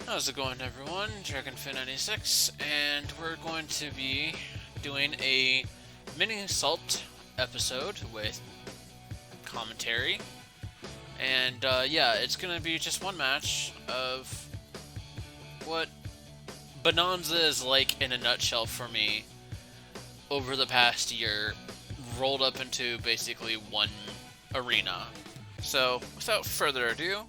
How's it going, everyone? DragonFin96, and we're going to be doing a mini-salt episode with commentary. And yeah, it's gonna be just one match of what Bananza is like in a nutshell for me over the past year, rolled up into basically one arena. So, without further ado,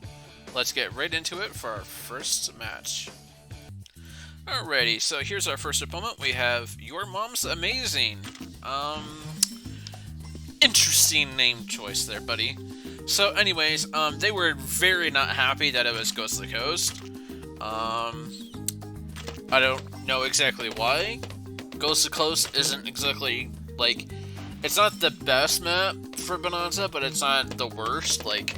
let's get right into it for our first match. Alrighty, so here's our first opponent. We have Your Mom's Amazing. Interesting name choice there, buddy. So anyways, they were very not happy that it was Ghost of the Coast. I don't know exactly why. Ghost of the Coast isn't exactly, like, it's not the best map for Bananza, but it's not the worst. Like,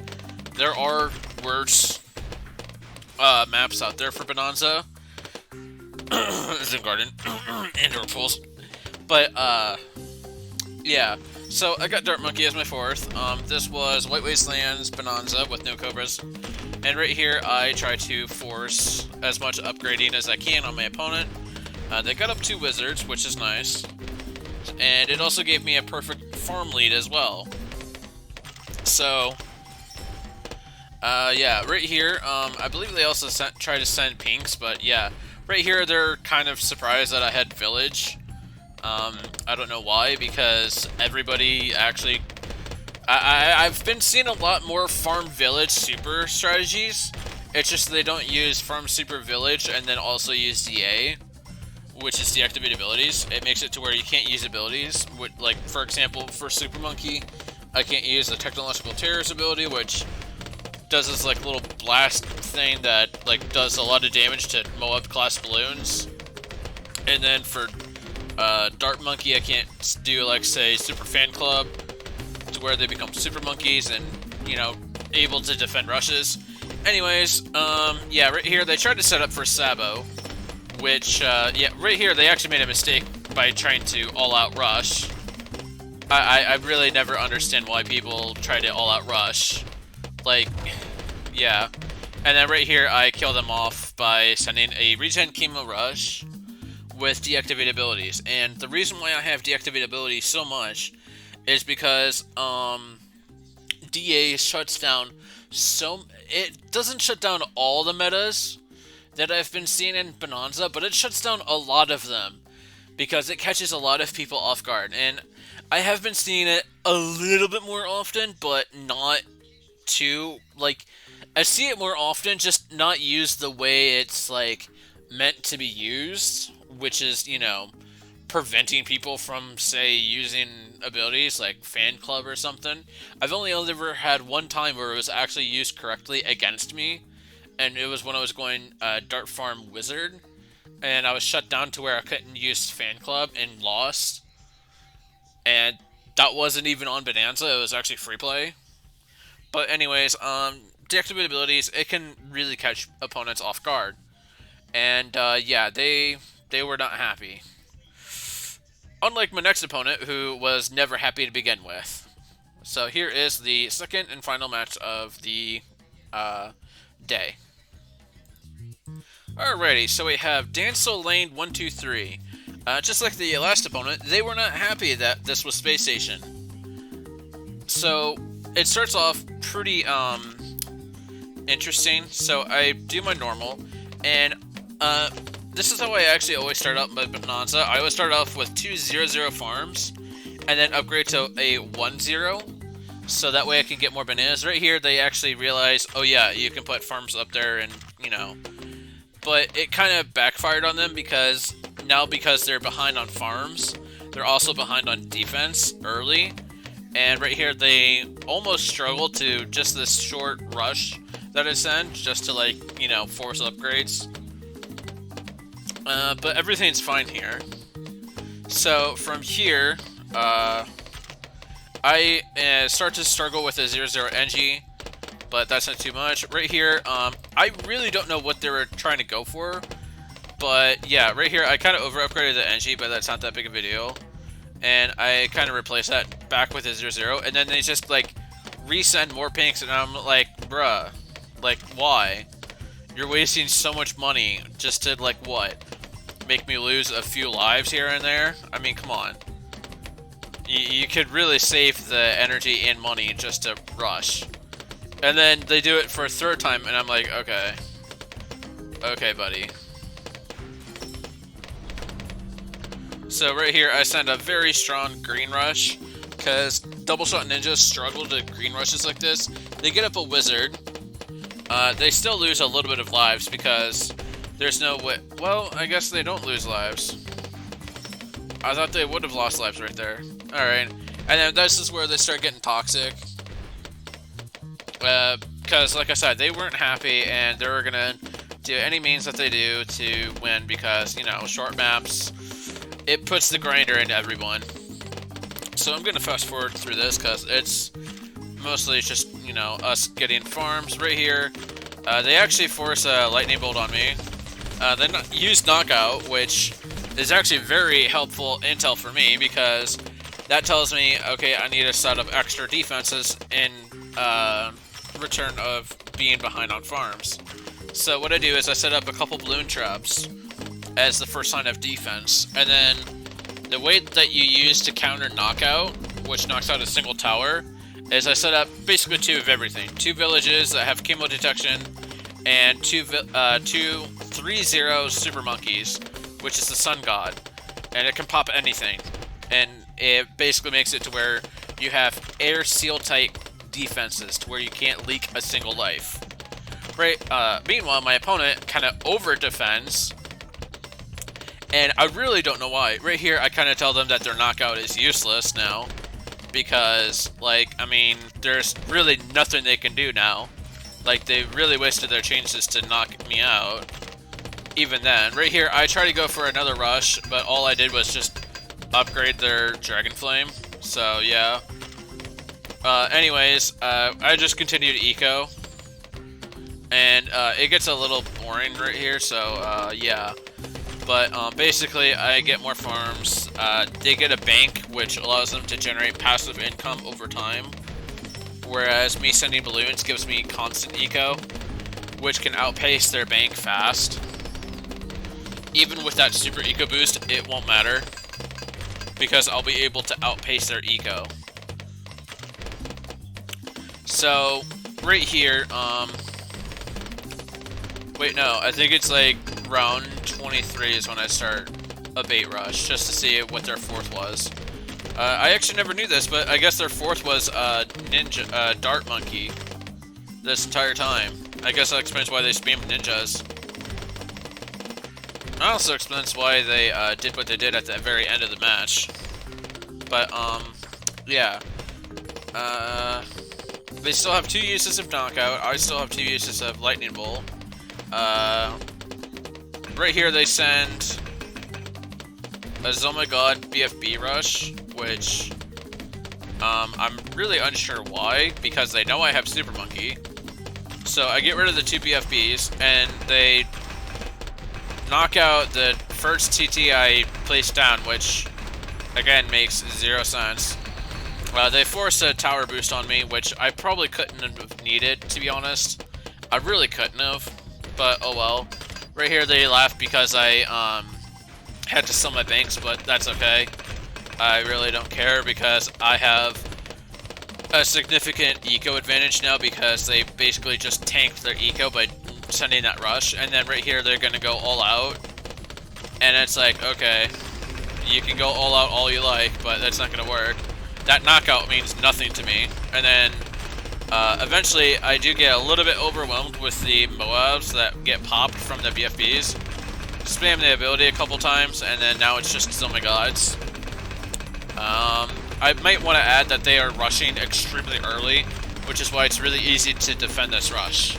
there are worse maps out there for Bananza. Zen Garden. Indoor pools. But, yeah. So, I got Dart Monkey as my fourth. This was White Wastelands Bananza with no Cobras. And right here, I try to force as much upgrading as I can on my opponent. They got up 2 wizards, which is nice. And it also gave me a perfect farm lead as well. So, yeah, right here, I believe they also tried to send pinks, but yeah. Right here, they're kind of surprised that I had village. I don't know why, because everybody actually... I've been seeing a lot more farm village super strategies. It's just they don't use farm super village and then also use DA, which is deactivate abilities. It makes it to where you can't use abilities. Like, for example, for Super Monkey, I can't use the Technological Terrorist ability, which does this, like, little blast thing that, like, does a lot of damage to Moab class balloons. And then for Dart Monkey, I can't do, like, say, Super Fan Club, to where they become Super Monkeys and, you know, able to defend rushes. Anyways, yeah, right here, they tried to set up for Sabo, which, yeah, right here, they actually made a mistake by trying to all-out rush. I really never understand why people try to all-out rush. Like, yeah. And then right here, I kill them off by sending a regen chemo rush with deactivate abilities. And the reason why I have deactivate abilities so much is because, DA shuts down it doesn't shut down all the metas that I've been seeing in Bananza, but it shuts down a lot of them because it catches a lot of people off guard. And I have been seeing it a little bit more often, but not too, like, I see it more often, just not used the way it's, like, meant to be used, which is, you know, preventing people from, say, using abilities like Fan Club or something. I've only ever had one time where it was actually used correctly against me, and it was when I was going Dart Farm Wizard, and I was shut down to where I couldn't use Fan Club and lost. And that wasn't even on Bananza, it was actually free play. But anyways, deactivate abilities, it can really catch opponents off guard. And yeah, they were not happy. Unlike my next opponent, who was never happy to begin with. So here is the second and final match of the day. Alrighty, so we have Dancel Lane 123. Just like the last opponent, they were not happy that this was Space Station. So it starts off pretty interesting. So I do my normal, and this is how I actually always start out my Bananza. I always start off with 2 0-0 farms, and then upgrade to a 1-0, so that way I can get more bananas. Right here, they actually realize, oh yeah, you can put farms up there, and, you know. But it kind of backfired on them, because now because they're behind on farms, they're also behind on defense early. And right here, they almost struggle to just this short rush that I send, just to, like, you know, force upgrades. But everything's fine here. So from here, I start to struggle with a 0-0 NG, but that's not too much. Right here, I really don't know what they were trying to go for, but yeah, right here I kind of over-upgraded the NG, but that's not that big of a deal. And I kind of replaced that back with a 0-0, and then they just, like, resend more pinks, and I'm like, bruh, like, why? You're wasting so much money just to, like, what? Make me lose a few lives here and there? I mean, come on. You could really save the energy and money just to rush. And then they do it for a third time, and I'm like, okay. Okay, buddy. So right here, I send a very strong green rush, because double shot ninjas struggle to green rushes like this. They get up a wizard. They still lose a little bit of lives, because there's no way. Well, I guess they don't lose lives. I thought they would have lost lives right there. Alright. And then this is where they start getting toxic. Because, like I said, they weren't happy, and they were gonna do any means that they do to win, because, you know, short maps, it puts the grinder into everyone. So I'm gonna fast forward through this, because it's mostly just, you know, us getting farms right here. They actually force a lightning bolt on me. They use knockout, which is actually very helpful intel for me, because that tells me, okay, I need to set up extra defenses in return of being behind on farms. So what I do is I set up a couple balloon traps as the first sign of defense, and then the way that you use to counter knockout, which knocks out a single tower, is I set up basically 2 of everything. 2 villages that have chemo detection, and 3-0 super monkeys, which is the sun god, and it can pop anything, and it basically makes it to where you have air seal tight defenses to where you can't leak a single life. Right. Meanwhile, my opponent kind of over defends, and I really don't know why. Right here, I kind of tell them that their knockout is useless now, because, like, I mean, there's really nothing they can do now. Like, they really wasted their chances to knock me out. Even then, right here, I try to go for another rush, but all I did was just upgrade their Dragon Flame. So, yeah. Anyways, I just continue to eco. And, it gets a little boring right here, so, yeah. But, basically, I get more farms. They get a bank, which allows them to generate passive income over time. Whereas me sending balloons gives me constant eco, which can outpace their bank fast. Even with that super eco boost, it won't matter, because I'll be able to outpace their eco. So, right here, wait, no, I think it's like round 23 is when I start a bait rush, just to see what their 4th was. I actually never knew this, but I guess their 4th was ninja, dart monkey this entire time. I guess that explains why they spammed ninjas. It also explains why they did what they did at the very end of the match. But, yeah. They still have 2 uses of knockout. I still have 2 uses of lightning bolt. Right here they send a Oh My God BFB rush, which I'm really unsure why, because they know I have Super Monkey. So I get rid of the 2 BFBs, and they knock out the first TT I placed down, which again makes 0 sense. They force a tower boost on me, which I probably couldn't have needed, to be honest. I really couldn't have, but oh well. Right here they laugh because I had to sell my banks, but that's okay. I really don't care, because I have a significant eco advantage now, because they basically just tanked their eco by sending that rush. And then right here they're gonna go all out, and it's like, okay, you can go all out all you like, but that's not gonna work. That knockout means nothing to me. And then eventually I do get a little bit overwhelmed with the Moabs that get popped from the BFBs. Spam the ability a couple times, and then now it's just Oh My Gods. I might want to add that they are rushing extremely early, which is why it's really easy to defend this rush.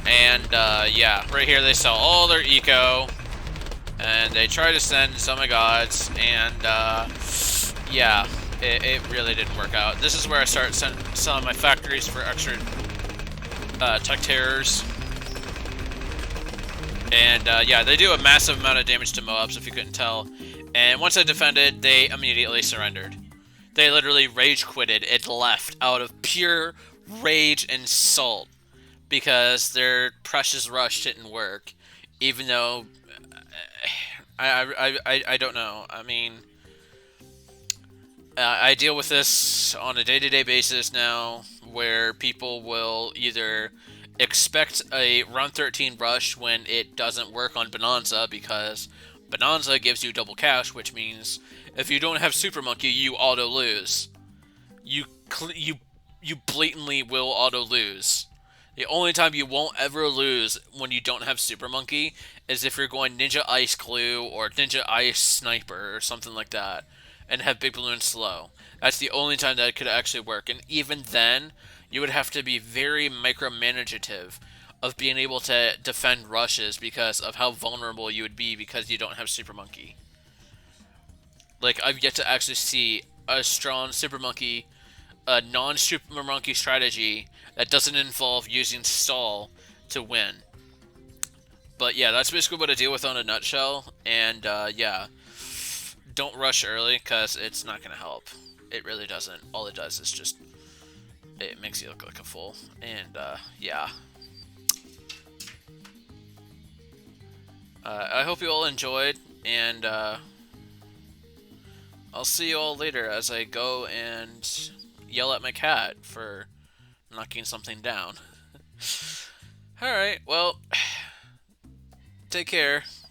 And yeah, right here they sell all their eco, and they try to send Oh My Gods, and yeah, it really didn't work out. This is where I start selling my factories for extra tech terrors. And yeah, they do a massive amount of damage to Moabs, if you couldn't tell. And once I defended, they immediately surrendered. They literally rage quitted and left out of pure rage and salt. because their precious rush didn't work, even though I don't know. I mean, I deal with this on a day-to-day basis now, where people will either expect a round 13 rush when it doesn't work on Bananza because Bananza gives you double cash, which means if you don't have Super Monkey, you auto lose. You you blatantly will auto lose. The only time you won't ever lose when you don't have Super Monkey is if you're going Ninja Ice Clue or Ninja Ice Sniper or something like that and have Big Balloon slow. That's the only time that it could actually work. And even then, you would have to be very micromanagetive of being able to defend rushes because of how vulnerable you would be because you don't have Super Monkey. Like, I've yet to actually see a strong Super Monkey, a non-Super Monkey strategy that doesn't involve using stall to win. But yeah, that's basically what I deal with on a nutshell. And yeah, don't rush early because it's not going to help. It really doesn't. All it does is just, it makes you look like a fool. And yeah. I hope you all enjoyed, and I'll see you all later as I go and yell at my cat for knocking something down. Alright, well, take care.